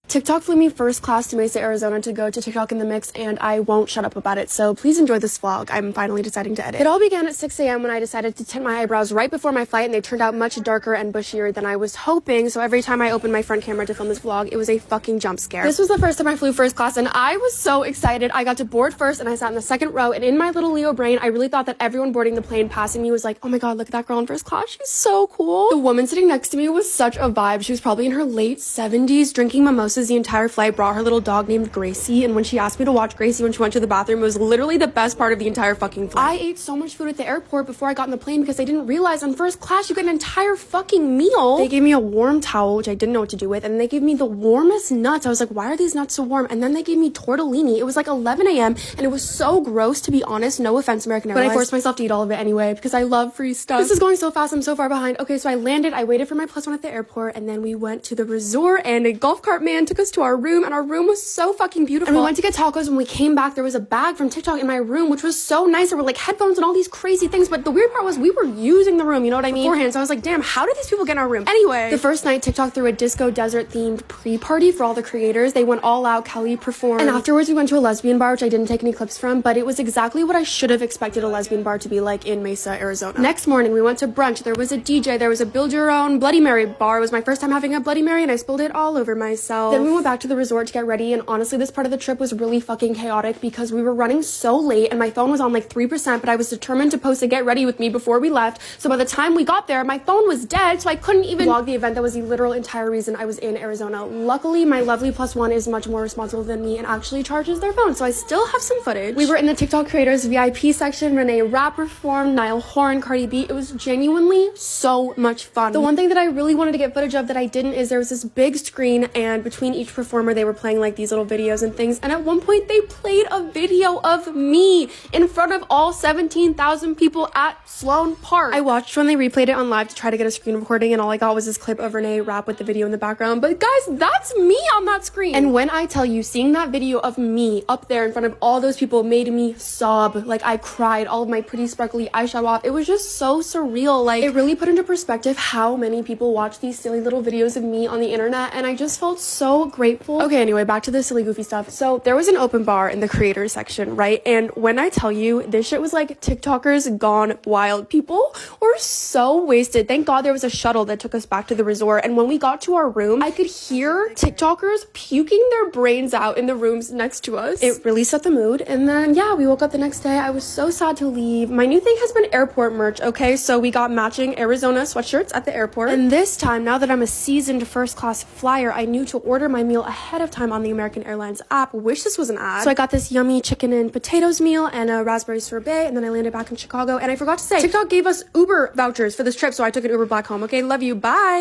TikTok flew me first class to Mesa, Arizona to go to TikTok in the Mix, and I won't shut up about it, so please enjoy this vlog. I'm finally deciding to edit. It all began at 6 a.m. when I decided to tint my eyebrows right before my flight, and they turned out much darker and bushier than I was hoping, so every time I opened my front camera to film this vlog, it was a fucking jump scare. This was the first time I flew first class, and I was so excited. I got to board first, and I sat in the second row, and in my little Leo brain, I really thought that everyone boarding the plane passing me was like, oh my god, look at that girl in first class, she's so cool. The woman sitting next to me was such a vibe. She was probably in her late 70s, drinking mimosas the entire flight, brought her little dog named Gracie, and when she asked me to watch Gracie when she went to the bathroom, it was literally the best part of the entire fucking flight. I ate so much food at the airport before I got on the plane because I didn't realize on first class you get an entire fucking meal. They gave me a warm towel, which I didn't know what to do with, and they gave me the warmest nuts. I was like, why are these nuts so warm? And then they gave me tortellini. It was like 11 a.m. and it was so gross, to be honest. No offense, American Airlines. But I forced myself to eat all of it anyway because I love free stuff. This is going so fast, I'm so far behind. Okay, so I landed, I waited for my +1 at the airport, and then we went to the resort, and a golf cart man took us to our room, and our room was so fucking beautiful. And we went to get tacos. When we came back, there was a bag from TikTok in my room, which was so nice. There were like headphones and all these crazy things, but the weird part was we were using the room, you know what I mean, beforehand. So I was like, damn, how did these people get in our room? Anyway, the first night, TikTok threw a disco desert themed pre-party for all the creators. They went all out. Kelly performed, and afterwards we went to a lesbian bar, which I didn't take any clips from, but it was exactly what I should have expected a lesbian bar to be like in Mesa, Arizona. Next morning, we went to brunch. There was a DJ, there was a build your own Bloody Mary bar. It was my first time having a Bloody Mary, and I spilled it all over myself. Then we went back to the resort to get ready, and honestly, this part of the trip was really fucking chaotic because we were running so late, and my phone was on like 3%, but I was determined to post a get ready with me before we left. So by the time we got there, my phone was dead, so I couldn't even vlog the event that was the literal entire reason I was in Arizona. Luckily, my lovely +1 is much more responsible than me and actually charges their phone, so I still have some footage. We were in the TikTok creators VIP section. Renee Rapp performed, Niall Horan, Cardi B. It was genuinely so much fun. The one thing that I really wanted to get footage of that I didn't is there was this big screen, and between each performer they were playing like these little videos and things, and at one point they played a video of me in front of all 17,000 people at Sloan Park. I watched when they replayed it on live to try to get a screen recording, and all I got was this clip of Renee Rapp with the video in the background, but guys, that's me on that screen. And when I tell you, seeing that video of me up there in front of all those people made me sob. Like, I cried, all of my pretty sparkly eyeshadow off. It was just so surreal. Like, it really put into perspective how many people watch these silly little videos of me on the internet, and I just felt so grateful. Okay, anyway, back to the silly goofy stuff. So there was an open bar in the creators section, right? And when I tell you, this shit was like TikTokers gone wild. People were so wasted. Thank God there was a shuttle that took us back to the resort, and when we got to our room, I could hear TikTokers puking their brains out in the rooms next to us. It really set the mood. And then yeah, we woke up the next day. I was so sad to leave. My new thing has been airport merch, okay? So we got matching Arizona sweatshirts at the airport, and this time, now that I'm a seasoned first class flyer, I knew to order my meal ahead of time on the American Airlines app. Wish this was an ad. So I got this yummy chicken and potatoes meal and a raspberry sorbet, and then I landed back in Chicago. And I forgot to say, TikTok gave us Uber vouchers for this trip, so I took an Uber back home. Okay, love you, bye.